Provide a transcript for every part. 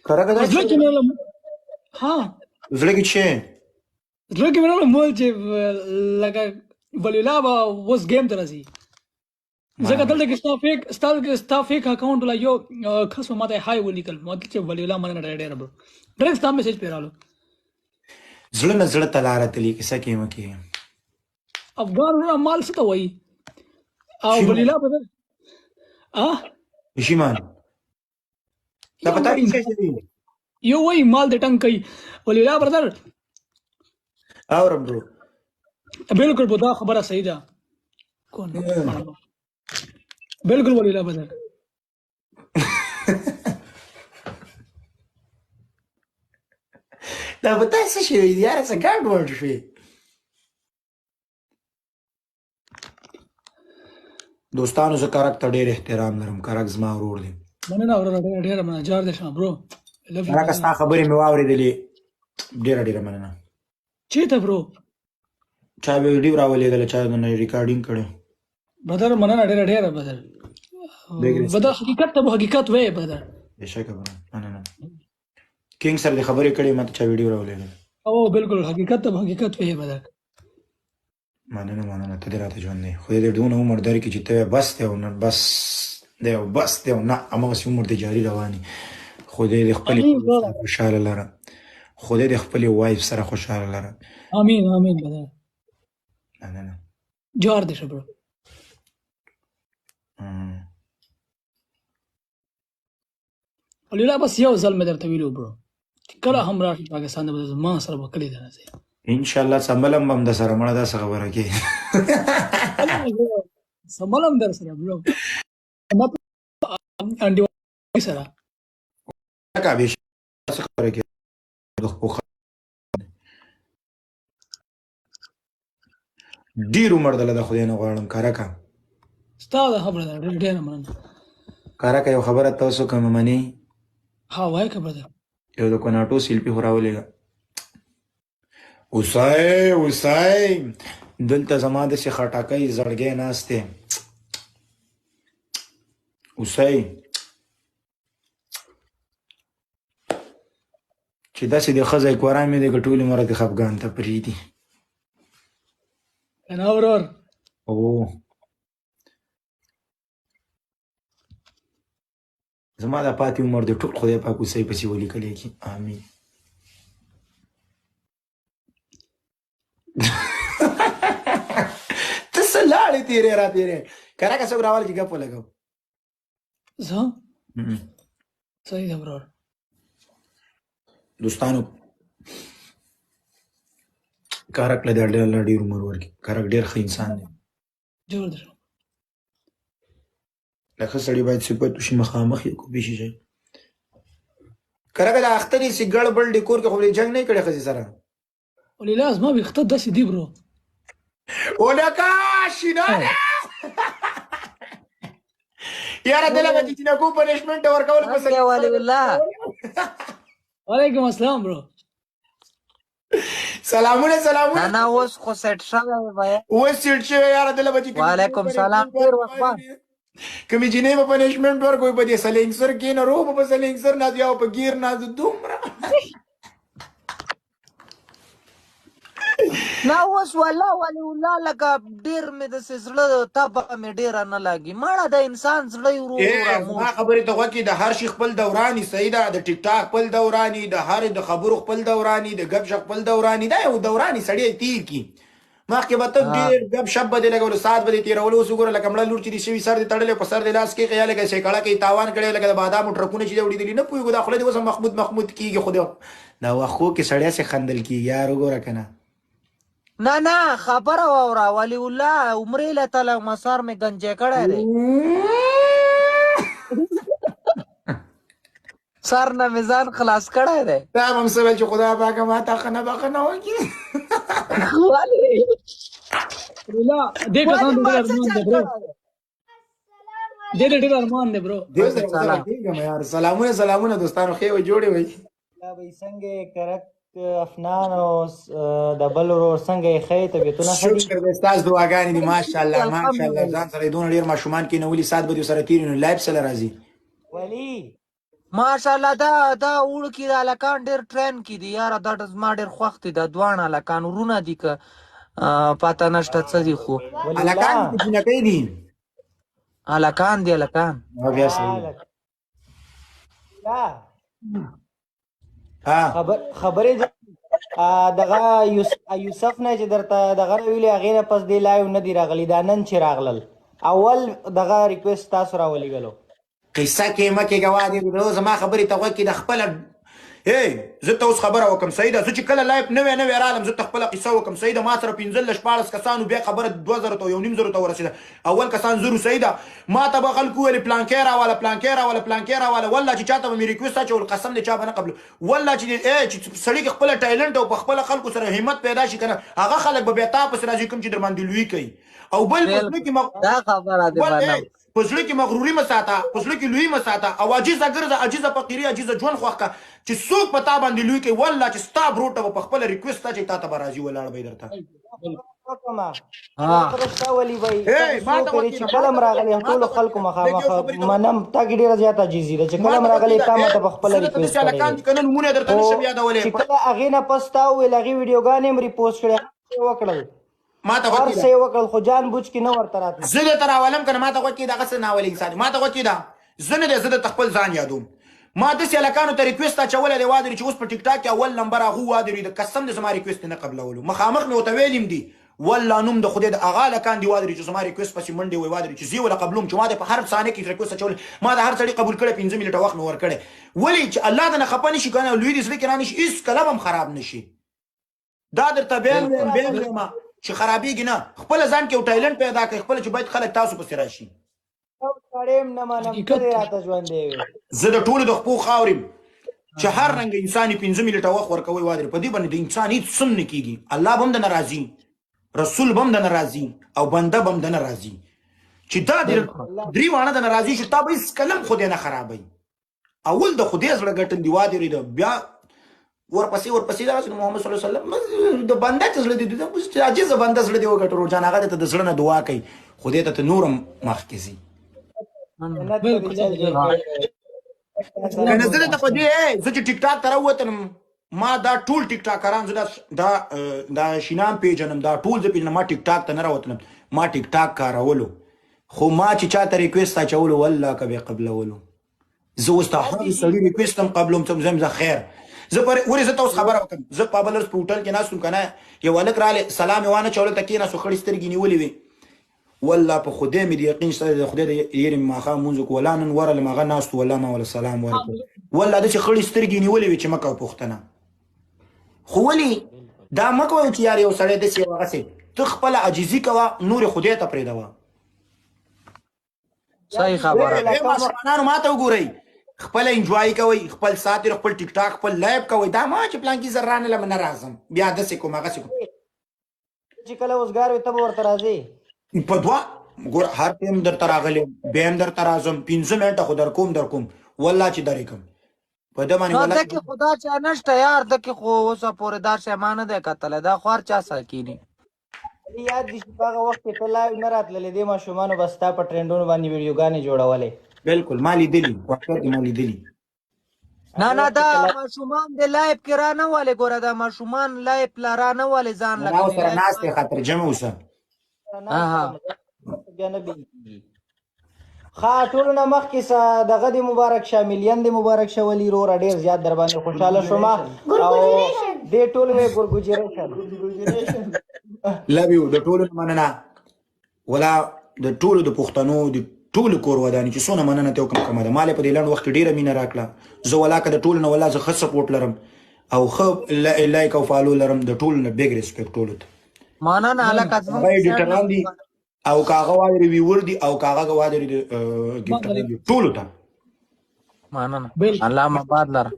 کرکه دا زړه کې مې راغله ها زړه کې چې زړه کې مې راغله مول چې لکه ولی الله به اوس ګیم ته راځي ځکه دلته کې ستا فیک اکاونټ ولا یو کس ما ته هاي ولیکل ما ته چې ولی الله مننه ډېر برو ډایرکټ ستا میسج پیرالو زړه نه زړه ته لاره تلي کیسه کې مکه افغان مال څه ته وایي او ولی الله به پښیمان دا پتا یې څه دي یو وایي مال د ټنګ کوي ولی الله برادر اورم برو بالکل بدا خبره صحیح ده کون بالکل ولی الله برادر دا پتا څه شي دی یاره څه ګډ وډ شي دوستانو زه کارک ته ډېر احترام لرم کارک زما ورور دی مننه ورور ډېر مننه جار دې شم برو کارک ستا خبرې مې واورېدلې ډېره مننه چیرته برو چا ویډیو راولېږله چا نه ریکارډینګ کړی بدر مننه ډېر بدر بدر حقیقت ته حقیقت وای بدر بېشکه مننه کینګ سره د خبرې کړې ما ته چا ویډیو راولېږله او بالکل حقیقت ته حقیقت وای بدر مننه ته دې راته ژوند دی خدای دې دونه عمر درکړي چې ته بس دی او نه بس دی او بس دی او نه هماغسې عمر دې جاري رواني خدای دې خپلې خوشحاله لره خدای دې خپلې وایف سره خوشحاله لره امین بدر مننه جار دې شه برو ولیلا بس یو ځل مې درته ویلو برو کله هم راشي پاکستان ته به ما سره به کلي ته راځي ان شاء الله سمبلم هم د سره مړه داسې خبره کې سمبلم در سره برو انډي سره کا به خبره کې ډیر عمر دله د خدای نه غواړم کارکا ستا د خبره ده ډېر مننه کارکا یو خبره تاسو کوم منی ها وای خبره ده یو د کوناټو سیلپی خوراولېږه اوسای دلته زما داسې خټکۍ زړګی ناست دی اوسای چې داسې د ښځه کورا مې دی که ټولې عمره دې خفګان ته پرېږدي که نه ورور او زما د پاتې عمر د ټول خدای پاک اوسۍ پسې ولیکلی کړي امین ته څه لاړې تېرې را تېرې کرکه څوک راواله چې ګپ ولګو زه صحیح ده ورور دوستانو کارک له دې الله ډېر عمر ورکړي کارک ډېر ښه انسان دی جوړ ده له ښه سړي باید صفت وشي مخامخ یې کوبي شي کرکه د اخترې سي ګړ بل ډیکور کې خو جنګ نه کړی ښځې سره ولیلا زما ویښته داسې دي برو ولکه شینانه یاره دله به چې جنکو پنشمنټ ورکول پسې ولی الله وعلیکم السلام برو سلامونه نه اوس خو سیټ شوی وای اوس سیټ شوی یاره دله به چې وعلیکم سلام ډېر وخت بعد کمی جنې به پنشمنټ ورکوي په دې سلینګسر کې نه رو په سلینګسر نه دی او په ګیر نه دومره نه اوس والله ولی الله لکه ډېر مې داسې زړه تبه مې ډېره نه لګي مړه د انسان زړه یې ورو ما خبرې ته غوږ کې د هر شي خپل دوراني صحیح ده د ټیک ټاک خپل دوراني د هر د خبرو خپل دوراني د ګپ شپ خپل دوراني دا یو دوراني سړی تیر کی مخکې به ته ډېر ګپ شپ به دې لګولو ساعت به دې تېرولو اوس وګوره لکه مړه لور چې دې شوي سر دې تړلی په سر دې لاس کې خیال لکه سیکړه کې تاوان کړی لکه د بادامو ټرکونه چې دې وړېدلي نه پوهېږو دا خوله دې اوس محمود کېږي خو دا وښو کې سړی سې خندل کېږي یار وګوره که نه نه خبره واوره ولی الله عمرې له تله مسار مې گنجې کړی دی سر نه مې ځان خلاص کړی دی دا به هم څه ویل چې خدا پاکه ما تا ښه نه بخښنه وکړي ولیلا دې کسان ډېر ارمان دی برو سلامونه دوستانو ښې وئ جوړې وئ څنګه کرک افنان او د بل ورور څنګه یې ښې طبیعتونه ښه دي شکر دی ستاسو دعاګانې دي ماشاءالله ځان سره یې دونه ډېر ماشومان کېنولي ساعت به دې سره تېر وي نو لایف سره راځي ولي ماشاءالله دا وړ کې د الکان ډېر ټرین کې دي یاره دا زما ډېر خوښ دي دا دواړه الکان ورونه دي که پاته نشته څه دي خو ولی الکان الله دي چې جنکۍ دي الکان دي الکان او بیا صحیح لا ها خبرې دغه یوسف نه چې درته دغه ویلې هغې نه پس دې لایو نه دي راغلي دا نن چې راغلل اول دغه ریکویسټ تاسو راولېږلو قصه کې مکه غواړي زما خبرې ته وکي د خپل زه ته اوس خبره وکم سیده زه چې کله لایف نوې رالم زه ته خپل قصه وکم سیده ما سره 15 کسانو بیا خبره 2000 ته یو نیم زره ته ورسېده اول کسان زرو سیده ما ته به خلکو ویل پلانکیرا والا والله چې چاته به مې ریکویسټ اچول قسم دې چا به نه قبل والله چې سړی خپل ټایلنټ او په خپل خلکو سره همت پیدا شي کنه هغه خلک به بیا تاسو راځي کوم چې در باندې لوی کوي او بل پسنه کې دا خبره دې باندې پسړه کې مغروري مساته پسړه کې لوی مساته او عاجزه ګرځه عاجزه فقيري عاجزه ژوند خوښه کا چې څوک پتا باندې لوی کوي والله چې ستا بروټه په خپل ریکوست چې تا ته راځي ولاړ به درته ها ولي وای ما ته چې کلم راغلی ټول خلکو مخامخ منم تا کې ډیره زیاته عجیزي ده چې کلم راغلی تا مته په خپل ریکوست کړی کنه نمونه درته نشم یادولې چې کله هغې نه پس تا وویل هغې ویډیوګانې هم ریپوسټ کړې وکړل ما ته هر څه یې وکړل خو جان بوجھ کې نه ورته راتلل زه دې ته راولم که نه ما ته غوږ کې دغه څه ناولې انسان ما ته غوږ کې ده زه نه دی زه درته خپل ځان یادوم ما داسې هلکانو ته ریکویسټ اچولی دی وادري چې اوس په ټیک ټاک کې اول نمبر هغو وادري د قسم د زما ریکویسټ نه قبلولو مخامخ مې ورته ویلیم دي والله نوم د خدای د هغه هلکان دي وادري چې زما ریکویسټ پسې منډې وی وادري چې زه یې وله قبلوم چې ما د په هر ثانیه کې ریکویسټ اچولی ما د هر سړي قبول کړی 15 منټه وخت مې ورکړی ولې چې الله د نه خفه نه شي که نه لوی دې زړه کې را نه شي هېڅ کله به هم خراب نه شي دا درته بیان وایم چې خرابېږي نه خپل ځان کې یو ټایلنټ پیدا کړئ خپل چې باید خلک تاسو پسې راشي سړی هم نه منم ته دې راته ژوندی وي زه د ټولو د خپو خاورې چې هر رنګه انسان یې 15 منټه وخت ورکوئ وادرې په دې باندې د انسان هېڅ سم نه کېږي الله به هم د نه راځي رسول به هم د نه راځي او بنده به هم د نه راځي چې دا درې واړه د نه راځي چې تا به هېڅ کلم خدای نه خرابوي اول د خدای زړه ګټل دي وادرې د بیا ورپسې دا چې محمد صلی الله علیه وسلم د بنده چې زړه دی د عاجزه بنده زړه دی وګټو روزان هغه ته د زړه نه دعا کوي خدای ته نورم مخکې ځي کنه زه ته په دې زه چې ټیک ټاک ته راووتلم ما دا ټول ټیک ټاکران زه دا شینام پیژنم دا ټول زه پیژنم ما ټیک ټاک ته نه راوتلم ما ټیک ټاک کارولو خو ما چې چاته ریکویسټ اچولو والله که به قبلولو زه اوس ته هر سړي ریکویسټ هم قبلوم ته زم زه خیر زه ورې زه ته اوس خبره وکړم زه په بلرس په هوټل کې ناست وم که نه یو هلک راغلی سلام یې وانه چولو ته کېناستو خړې سترګې نیولې وې والله په خدای مې د یقین شته د خدای د یېرې مې ماښام لمونځ وکړو والله نن ورغلم هغه ناست و والله ما ورله سلام ورکړو والله داسې خړې سترګې نیولې وې چې مه کوه پوښتنه خو ولې دا مه کوه چې یار یو سړی داسې یو هغسې ته خپله عاجزي کوه نورې خدای ته پرېږدوه صحیح خبره ماشومانانو ما ته وګورئ خپل انجوای کوئ خپل ساتیر خپل ټیک ټاک خپل لایب کوئ دا ما چې پلان کې زه رانه لم نه راځم بیا داسې کوم هغسې کوم چې کله اوسګار وي ته به ورته راځې په دوه ګوره هر ټایم درته راغلی بیا هم درته راځم 15 منټه خو در کوم والله چې درې کوم په ده باندې نو دکې خو دا چا نشته یار دکې خو اوسه پورې دا شی ما نه دی کتلی دا خو هر چا سره کیني یاد دي چې په هغه وخت کې ته لایو نه راتللې دې ماشومانو به ستا په ټرینډونو باندې ویډیوګانې جوړولې بالکل ما لیدلي واقعیت ما لیدلي نه دا ماشومان د لایف کې را نه والې ګوره دا ماشومان لایف لا را نه والې ځان راو سره ناست دی خاطر جمع اوسه بیا نه بېل کېږي ښه ټولو نه مخکې دغه دې مبارک شه ملیون دې مبارک شه ولي وروره ډېر زیات در باندې خوشحاله شوم او دې ټول وې ګورګوجریشن لove you د ټولو نه مننه ولا د ټولو د پښتنو د ټولو کور ودانې چې څونه مننه ته وکړم کمه ده ما په دې لنډ وخت کې ډېره مینه راکړه زه ولا که د ټولو نه ولا زه ښه سپورټ لرم او ښه لایک او فالو لرم د ټولو نه بیګ ریسپیکټ ټولو ته مننه هلکه هغه ایډیټران دي او که هغه وادري ویور دي او که هغه وادري ګیفټران دي ټولو ته مننه الله مباد لره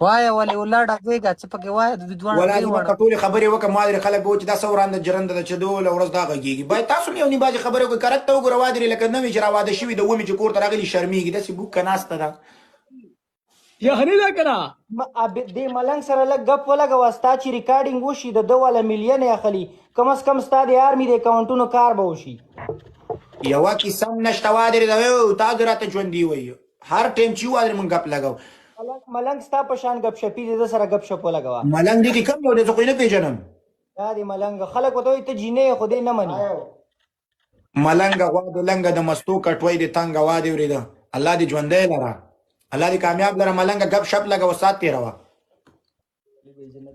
وایه ولې ولاړه ځایږه څه پکې وایه د دواړو ولا زه به ټولې خبرې وکړم ما درې خلک به و چې دا څه ورانده جرنده ده چې دوله ورځ دا غږېږي باید تاسو هم یو نیم باجې خبرې وکړئ کرک ته وګوره وادرې لکه نوې چې راواده شوي د ومې چې کور ته راغلي شرمېږي داسې بوکه ناسته ده یعنی دا کنه دې ملنګ سره لږ ګپ ولګوه ستا چې ریکارډینګ وشي د ده والا ملیون یې اخلي کم از کم ستا د آرمي د اکاونټونو کار به وشي یوه کیسه هم نشته ودرېده او تاسو راته ژوندي وایي هر ټایم چې ودرې مونږ ګپ لګو ملنګ ستا په شان غب شپي دې سره غب شپ ولګوا ملنګ دې کې کم یو دی زه خو یې نه پېژنم دا دی ملنګ خلک وته ته جینې خو دې نه مني ملنګه غوا د لنګه د مستو کټوۍ د تنګه وادي ورېده الله دې ژوندی لره الله دې کامیاب لره ملنګه ګپ شپ لګه سات تېروه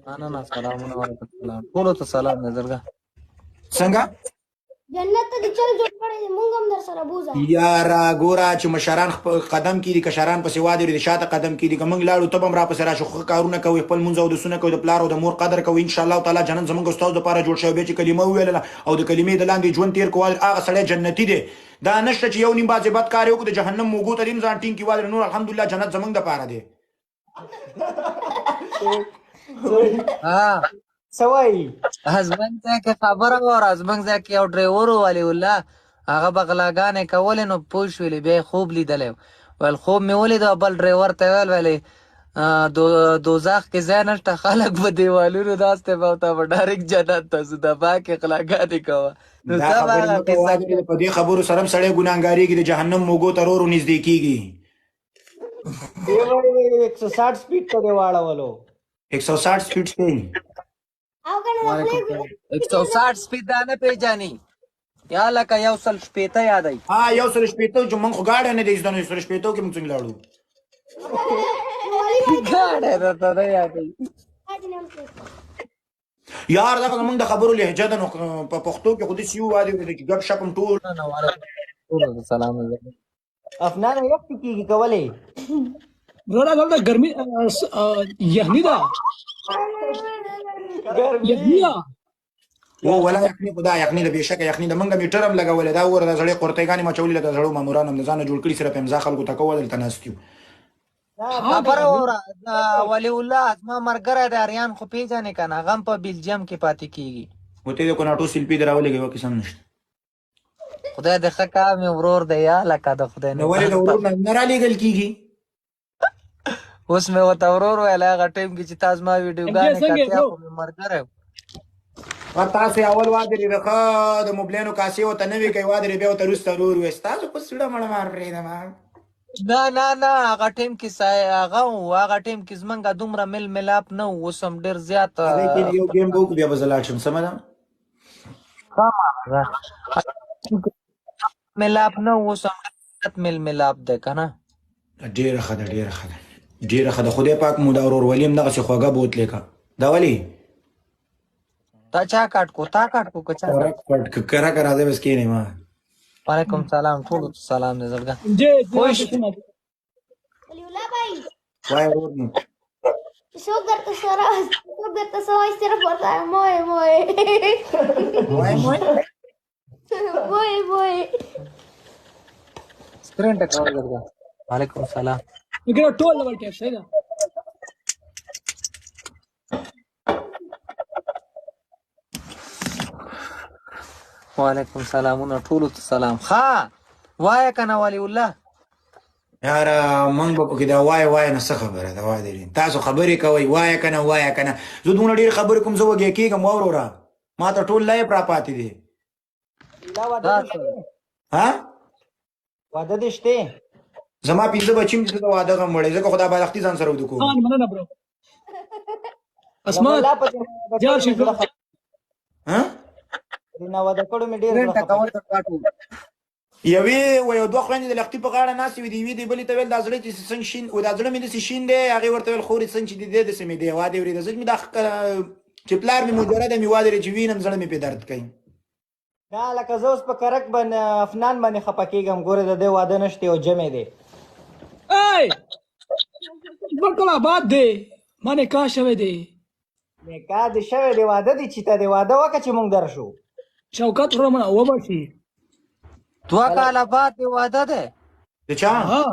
نه سلامونه وعلیکم السلام ټولو ته سلام نظرګه څنګه جنت ته دې چل جوړ کړی دی مونږ هم در سره بوځه یاره ګوره چې مشران قدم کېدي کشران پسې وادي ورېدي شاته قدم کېدي که موږ لاړو ته به هم راپسې راشو ښه کارونه کوئ خپل مونځ اودسونه کوئ د پلار او د مور قدر کوئ انشاءالله تعالی جنت زموږ ستاسو دپاره جوړ شوی بیا چې کلمه وویلله او د کلمې د لاندې ژوند تېر کړو هغه سړی جنتي دی دا نشته چې یو نیم بعضې بد کار یې وکړو د جهنم موږو ته دې هم ځان ټینګ کړي وادي نور الحمدلله جنت زموږ دپاره دی ها سوای ازمن ځای کې خبره وره ازمن ځای کې یو ډرایور ولی الله هغه بغلاګانې کولې نو پوه شولې بیا خوب لیدلی ویل خوب مې ولید بل ډرایور ته ویل ویلې دوزخ کې ځای نشته خلک به دیوالونو داسې به ورته به ډایرکټ جنت ته ځو د باکې غلاګانې کوه نو دا سبا خبرې هغه مه کوه قصه وادي په دې خبرو سره هم سړی ګناهګارېږي د جهنم موږو ته ورو نږدې کېږي دی وایي 160 سپیډ ته دی واړولو 160 سپیډ دی او کنه د خولې 160 سپید دا نه پیژني یا لکه یو سل شپېته یادوي ها یو سل شپېته چې موږ خو ګاډی نه دی زده نو یو سل شپېتو کې موږ څنګه لاړو ګاډی درته نه یادوي یار دغه زموږ د خبرو لهجه ده نو په پښتو کې خو داسې یو وادي ورېده چې ګپ شپ هم ټول ټولو ته سلام افنان یخ کیږي کولې وروره دلته ګرمي یخني ده یخني ده او ولا یخني خدا یخني ده بېشکه یخني ده موږ میټر هم لګولې دا وګوره دا سړی قورتېګانې مچولې لکه زړو ماموران هم د ځانه جوړ کړي صرف امضا خلکو ته کوه دلته ناست یو خبره وره ولی الله زما ملګری د اریان خو پیژنې که نه هغه هم په بلجیم کې پاتې کېږي و ته د کوناټو سیلپي دې راولېږې یوه قسم نشته خدای دې ښه کار مې ورور دی یا لکه د خدای نو ولې د ورور نه نه رالېږل کېږي اوس مې ورته ورور ویل هغه ټایم کې چې تا زما ویډیوګانې کتې خو مې ملګری و تاسې اول وادرې د ښه د موبلینو کاسې ورته نه وي کوي وادرې بیا ورته وروسته ورور وایي ستاسو په سوړه مړه مار پرېږدم نه هغه ټایم کې هغه و هغه ټایم کې زمونږ دومره مل ملاپ نه و اوس هم ډېر زیات هغې کې یو ګیم به وکړو بیا به زه لاړ شم سمه ده ملاپ نه و اوس هم زیات مل ملاپ دی که نه ډېره ښه ده ډېره ښه ده ډېره ښه ده خدای پاک مو دا ورورولي هم دغسې خوږه بوتلې که دا ولې تا چا کاټ کو تا کاټ کو که چا کرا کرا راځئ بس کښېنئ ما وعلیکم سلام ټولو ته سلام دی زړګه خوش ولی الله بھائی وایه ورور مو څوک درته سوای صرف ورته موی موی موی موی سکرین ټکول زړګه وعلیکم سلام وګوره ټول ډبل ټیپ صحیح ده وعلیکم سلامونه ټولو ته سلام ښه وایه که نه ولی الله یاره موږ به پکې دا وایه وایه نه څه خبره ده وایه تاسو خبرې کوئ وایه که نه وایه که نه زه دومره ډېرې خبرې کوم زه وږی کېږم واوروره ما ته ټول لایف را پاتې دی ها واده دې شته زما پنځه بچي م دي د واده غم وړی ځکه خو دا بالښتي ځان سره وده کوم مننه برو اسمت جار شي ها نه واده کړو مې ډېر یوې و یو دوه خویندې د لښتي په غاړه ناستې وې د یوې دې بلې ته ویل دا زړه چې څنګه شین و دا زړه مې داسې شین دی هغې ورته ویل خورې څنګه چې د دې داسې مې دی واده ورېده زه مې دا چې پلار مې مجرد مې واده چې وینم زړه مې پې درد کوي دا لکه زه اوس په کرک باندې افنان باندې خفه کېږم ګوره د دې واده نشته او جمع دی ای ټول آباد دی ما نکاح شوی دی نکاح دې شوی دی واده دې چې ته دې واده وکړه چې مونږ درشو شوکت ورمنه وبشي 2 کاله بعد دې واده دی د چا ها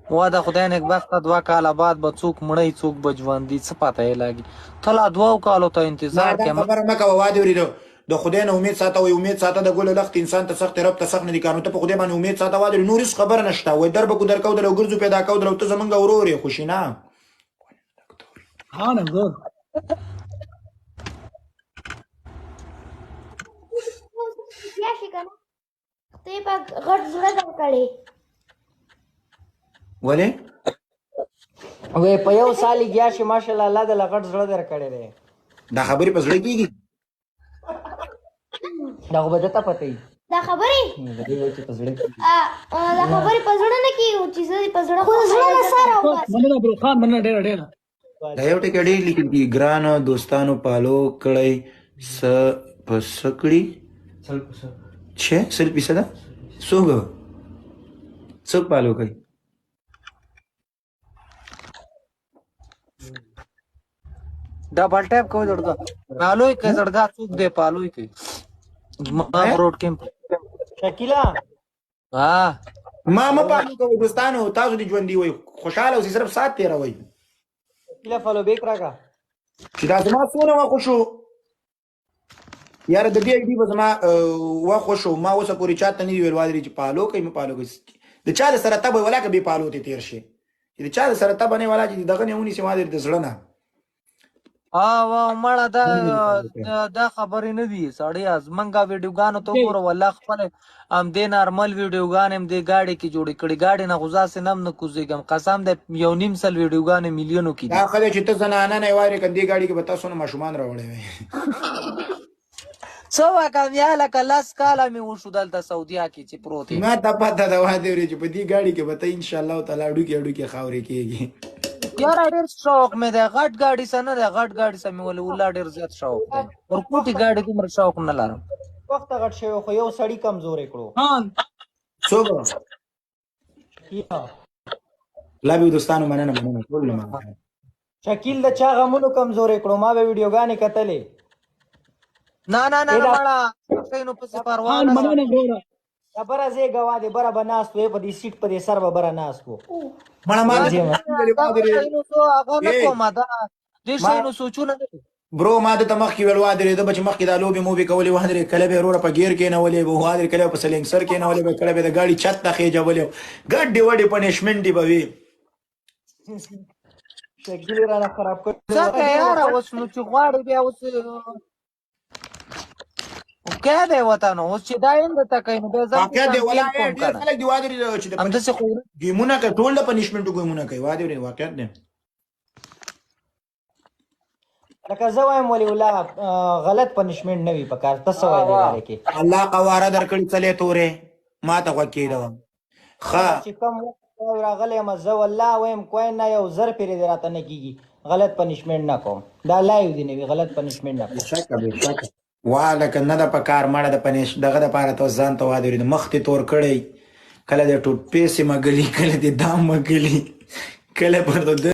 واده خدای نېکبخته 2 کاله بعد به څوک مړی څوک به ژوندي څه پته یې لګي ته لا 2 کالو ته انتظار دا کې خبره مه کوه واده ورېده د خدای نه امید ساته وایي امید ساته د ګلو لخت انسان ته سخت رب ته سخت نه دي کار نو ته په خدای باندې امید ساته واده نور هېڅ خبره نشته وایي در به کو در کودل او ګرځو پیدا کودل او ته زمونږ ورور یې خوشي نه ها نه زه یا شي کنه ته په غټ زړه درکړې ولې وې په یو سال گیا شي ماشاءالله الله د لغټ زړه درکړې ده دا خبرې په زړه کېږي دا خو به ته پته ای دا خبرې دا یو چې په زړه کې دا خبرې په زړه نه کیږي چې زه په زړه خو زړه نه سره وباس مننه برو خان مننه ډېر دا یو ټکی ډېر لیکل کېږي ګرانو دوستانو پالو کړی په سکړي چې سل پیسه ده څوک پالو کوي double tap को जड़गा पालोई के जड़गा चूक दे पालोई के मां रोड के شکیلا हां ما پالو کوي دوستانو تاسو دې ژوند دی وي خوشاله اوسئ صرف سات تیروي شکیلا فالو بیک راکا چې دا زما څونه وخت شو یار د دې دی به زما وخت شو ما اوسه پوری چاته نه ویل وادري چې پالو کوي مې پالو کوي د چا سره تبه ولا کې به پالو ته تیر شي چې د چا سره تبه نه ولا چې دغه نه ونی سي ما د زړه نه وا مړه دا خبرې نه دي سړی از منګه ویډیوګانو ته ګوره والله خپل ام دې نارمل ویډیوګان هم دې گاډي کې جوړې کړي گاډي نه غزا سه نم نه کوزيګم قسم دې یو نیم سل ویډیوګان میلیونو کې دا خله چې ته زنانه نه واره کندي گاډي کې به تاسو نه ماشومان راوړې وي سو کامیاله کلاس کاله می وشو دلته سعودیا کې چې پروت ما ته پته دا وادري چې په دې گاډي کې به ته ان شاء الله تعالی اډو کې خاورې کېږي یار ډېر شوق مې ده غټ گاډي سره نه غټ گاډي سره مې ولې ولا ډېر زیات شوق ده ورکوټي گاډي کوم شوق نه لرم وخت غټ شوی خو یو سړی کمزور کړو خان څوک کیا لا به دوستانو مننه ټول ما شکیل د چا غمونو کمزور کړو ما به ویډیوګانې کتلې نه مړه کینو په پروا خان نه مننه برو خبره زه غوا دې بره بناست وې په دې سیټ په دې سر به بره ناست وو مړه ما کینو سو هغه نه کوم دا دې شینو سوچونه نه برو ما د تمخ کې ول وادري د بچ مخ کې د لوبي موبي کولې وادري کله به وروره په گیر کې نه ولې به وادري کله په سلنګ سر کې نه ولې به کله به د گاډي چت ته خېجه ولې ګډ وډي پنیشمنت دی به وي شکیل را نه خراب کړ څنګه یار اوس نو چې غواړي بیا اوس کیا دی وطن اوس چې دایم د تکاین به ځم واقعا دی ولا ډېر خلک دی وادري چې د هم د څه خو ګیمونه کوي ټول د پنیشمنت ګیمونه کوي وادري واقعا دی لکه زه وایم ولی الله غلط پنشمنت نه وي پکار تاسو وایي کې الله قواره درکړي چلے تورې ما ته وکیدو خا چې کوم راغلی مزه والله وایم کوی نه یو زر پیری دراته نه کیږي غلط پنشمنت نه کوم دا لایو دی نه غلط پنشمنت نه کوم شک واله کنه د پکار مړه د پنیش دغه د پاره ته ځان ته وادري د مخ ته تور کړي کله د ټوټ پیسې مګلی کله د دام مګلی کله پر